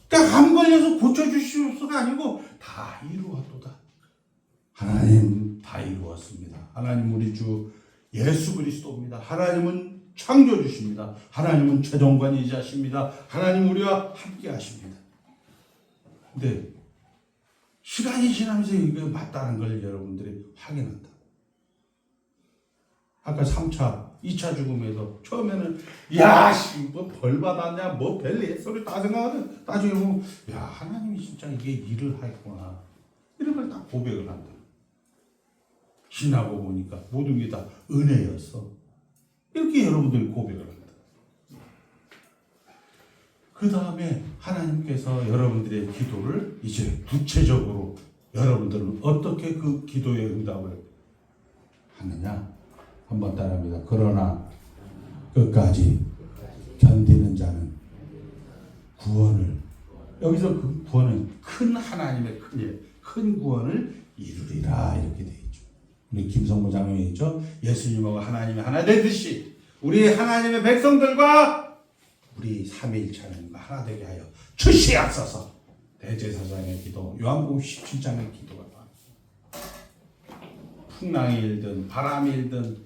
그러니까 암 걸려서 고쳐주시옵소가 아니고 다 이루었도다. 하나님 다 이루었습니다. 하나님 우리 주 예수 그리스도입니다. 하나님은 창조주십니다. 하나님은 최종관이자십니다. 하나님 우리와 함께 하십니다. 근데 시간이 지나면서 이게 맞다는 걸 여러분들이 확인한다. 아까 3차, 2차 죽음에서 처음에는 뭐 벌 받았냐, 뭐 별일 소리 다 생각하든 나중에 보면 야, 하나님이 진짜 이게 일을 하겠구나. 이런 걸 다 고백을 한다. 지나고 보니까 모든 게 다 은혜였어. 이렇게 여러분들이 고백을 한다. 그 다음에 하나님께서 여러분들의 기도를 이제 구체적으로 여러분들은 어떻게 그 기도의 응답을 하느냐? 한번 따라합니다. 그러나 끝까지 견디는 자는 구원을, 여기서 그 구원은 큰 하나님의 큰 구원을 이루리라 이렇게 되어 있죠. 우리 김성모 장로님 있죠. 예수님하고 하나님이 하나 되듯이 우리 하나님의 백성들과 우리 삼위일체 하나님과 하나 되게 하여 주시옵소서. 대제사장의 기도, 요한복음 17장의 기도가 풍랑이 일든 바람이 일든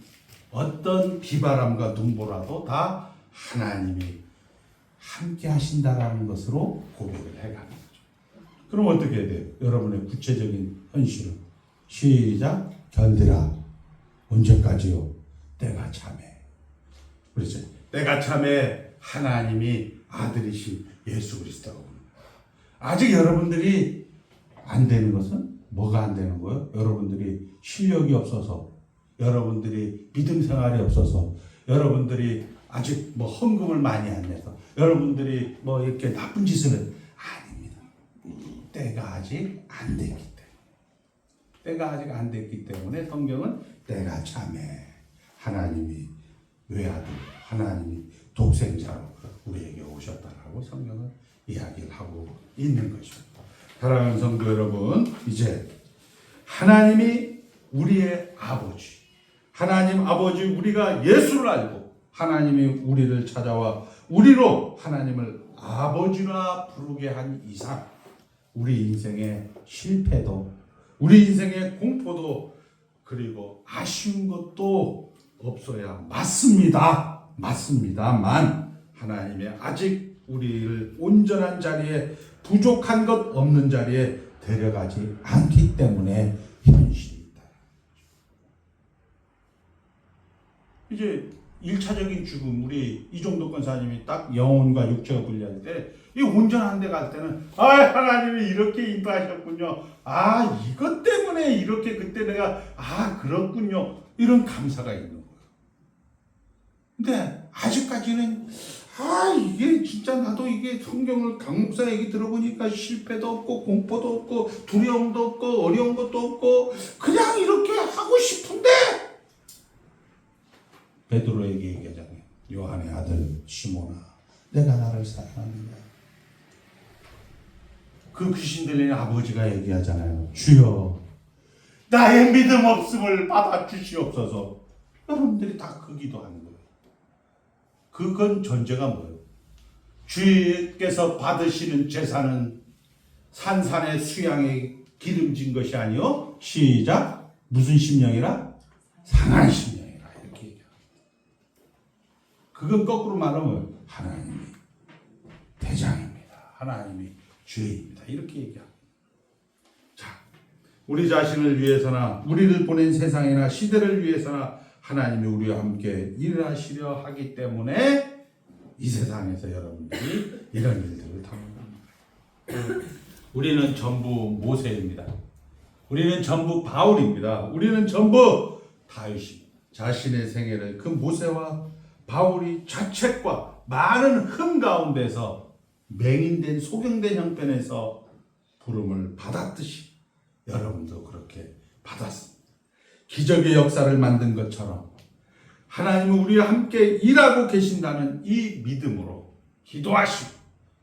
어떤 비바람과 눈보라도 다 하나님이 함께 하신다라는 것으로 고백을 해가는 거죠. 그럼 어떻게 해야 돼요? 여러분의 구체적인 현실은 시작. 견디라. 언제까지요? 때가 참해. 그렇죠? 때가 참해. 하나님이 아들이신 예수 그리스도라고 부르는 거예요. 아직 여러분들이 안 되는 것은 뭐가 안 되는 거예요? 여러분들이 실력이 없어서, 여러분들이 믿음 생활이 없어서, 여러분들이 아직 뭐 헌금을 많이 안 내서, 여러분들이 뭐 이렇게 나쁜 짓을 아닙니다. 때가 아직 안 됐기 때문에. 때가 아직 안 됐기 때문에 성경은 때가 참해. 하나님이 외아들, 하나님이 독생자로 우리에게 오셨다라고 성경은 이야기를 하고 있는 것이죠. 사랑하는 성도 여러분, 이제 하나님이 우리의 아버지, 하나님 아버지 우리가 예수를 알고 하나님이 우리를 찾아와 우리로 하나님을 아버지라 부르게 한 이상 우리 인생의 실패도, 우리 인생의 공포도, 그리고 아쉬운 것도 없어야 맞습니다만 하나님의 아직 우리를 온전한 자리에, 부족한 것 없는 자리에 데려가지 않기 때문에 현실이다. 이제 1차적인 죽음, 우리 이종도 권사님이 딱 영혼과 육체가 분리할 때, 이 온전한 데 갈 때는, 하나님이 이렇게 인도하셨군요. 이것 때문에 이렇게 그때 내가, 그렇군요. 이런 감사가 있는 거예요. 근데 아직까지는, 이게 진짜 나도 이게 성경을 강목사 얘기 들어보니까 실패도 없고, 공포도 없고, 두려움도 없고, 어려운 것도 없고, 그냥 이렇게 하고 싶은데, 베드로에게 얘기하잖아요. 요한의 아들 시몬아, 내가 나를 사랑하느냐. 그 귀신 들린 아버지가 얘기하잖아요. 주여, 나의 믿음 없음을 받아 주시옵소서. 여러분들이 다 그 기도하는 거예요. 그건 전제가 뭐예요? 주께서 받으시는 제사는 산산의 수양에 기름진 것이 아니요. 시작. 무슨 심령이라? 상한 심령이라. 이렇게 얘기합니다. 그건 거꾸로 말하면 하나님이 대장입니다. 하나님이 주입니다. 이렇게 얘기합니다. 자, 우리 자신을 위해서나 우리를 보낸 세상이나 시대를 위해서나 하나님이 우리와 함께 일하시려 하기 때문에 이 세상에서 여러분들이 이런 일들을 당합니다. 우리는 전부 모세입니다. 우리는 전부 바울입니다. 우리는 전부 다윗입니다. 자신의 생애를 그 모세와 바울이 자책과 많은 흠 가운데서 맹인된 소경된 형편에서 부름을 받았듯이 여러분도 그렇게 받았습니다. 기적의 역사를 만든 것처럼 하나님은 우리와 함께 일하고 계신다는 이 믿음으로 기도하시고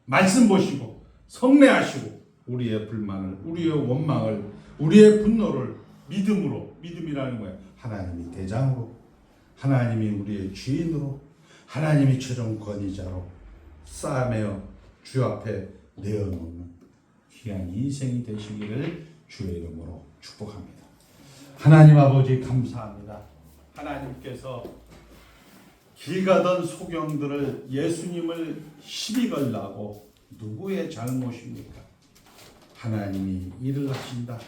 말씀 보시고 성례하시고 우리의 불만을, 우리의 원망을, 우리의 분노를 믿음으로, 믿음이라는 거예요. 하나님이 대장으로, 하나님이 우리의 주인으로, 하나님이 최종 권위자로 쌓아매어 주 앞에 내어놓는 귀한 인생이 되시기를 주의 이름으로 축복합니다. 하나님 아버지 감사합니다. 하나님께서 길 가던 소경들을 예수님을 시비 걸라고 누구의 잘못입니까? 하나님이 일을 하신다.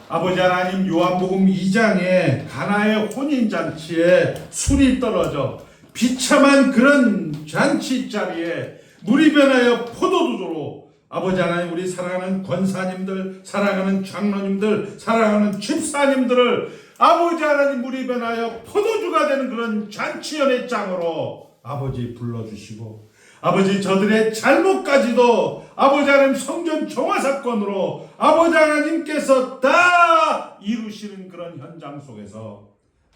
아버지 하나님, 요한복음 2장에 가나의 혼인잔치에 술이 떨어져 비참한 그런 잔치 자리에 물이 변하여 포도주로 아버지 하나님, 우리 사랑하는 권사님들, 사랑하는 장로님들, 사랑하는 집사님들을 아버지 하나님 물이 변하여 포도주가 되는 그런 잔치 연회장으로 아버지 불러주시고 아버지 저들의 잘못까지도 아버지 하나님 성전 정화 사건으로 아버지 하나님께서 다 이루시는 그런 현장 속에서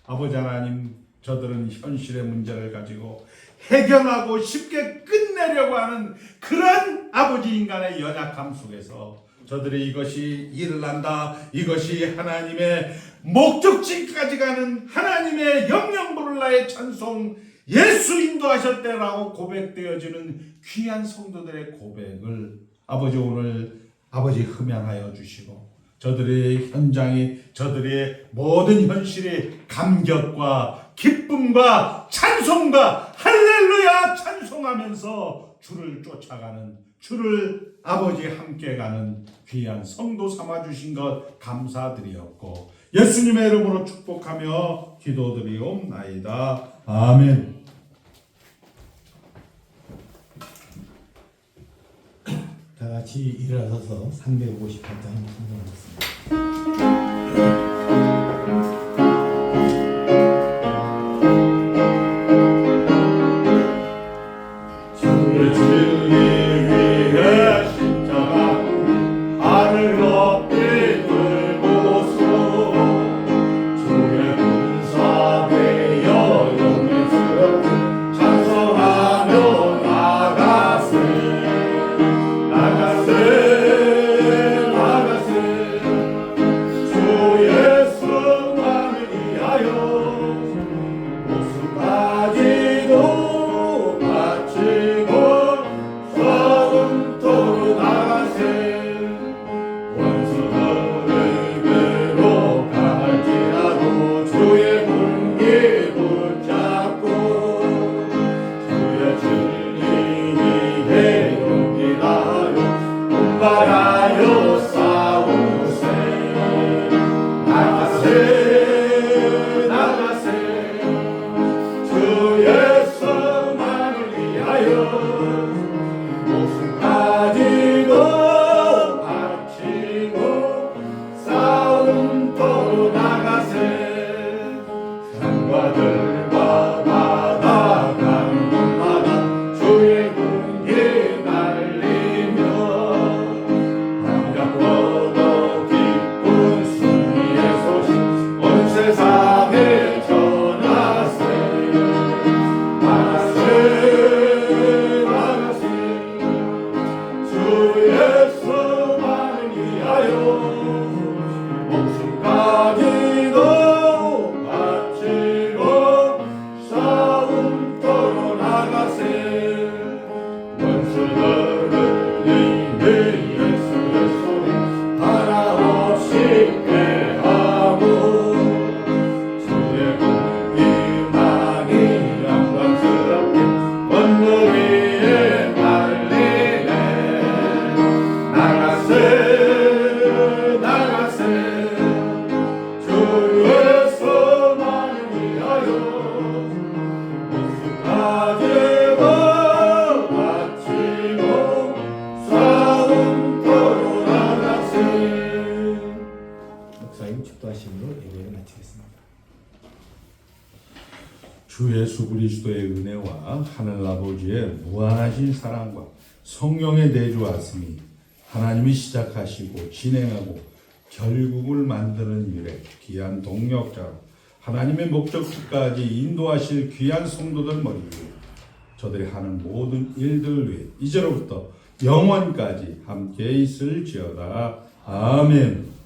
아버지 하나님, 저들은 현실의 문제를 가지고 해결하고 쉽게 끝내려고 하는 그런 아버지 인간의 연약함 속에서 저들이 이것이 일을 한다, 이것이 하나님의 목적지까지 가는 하나님의 영영부를라의 찬송, 예수 인도하셨대라고 고백되어지는 귀한 성도들의 고백을 아버지 오늘 아버지 흠양하여 주시고 저들의 현장이, 저들의 모든 현실이 감격과 기쁨과 찬송과 할렐루야 찬송하면서 주를 쫓아가는, 주를 아버지 함께 가는 귀한 성도 삼아주신 것 감사드리었고 예수님의 이름으로 축복하며 기도드리옵나이다. 아멘. 다 같이 일어서서 358장 성경하겠습니다. 나가세 그리스도의 은혜와 하늘 아버지의 무한하신 사랑과 성령의 내주하심이 하나님이 시작하시고 진행하고 결국을 만드는 일에 귀한 동력자로 하나님의 목적지까지 인도하실 귀한 성도들 머리 위에 저들이 하는 모든 일들 위해 이제로부터 영원까지 함께 있을지어다. 아멘.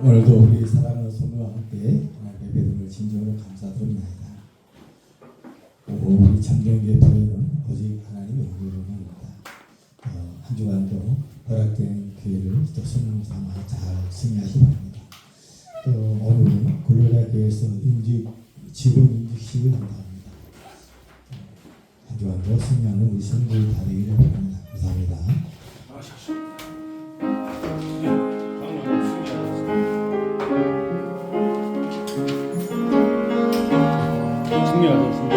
오늘도 우리 사랑하는 성도와 함께 예배드림을 진정으로 감사드립니다. 우리 참정교회 교회는 오직 하나님의 은혜로입니다. 한 주간도 허락된 기회를 또 성령 삼아 잘 승리하시기 바랍니다. 또 오늘은 근로자교회에서 직원 임직식을 한답니다. 한 주간도 승리하는 우리 성도들 다 되기를 바랍니다. 감사합니다. 승리하셨습니다.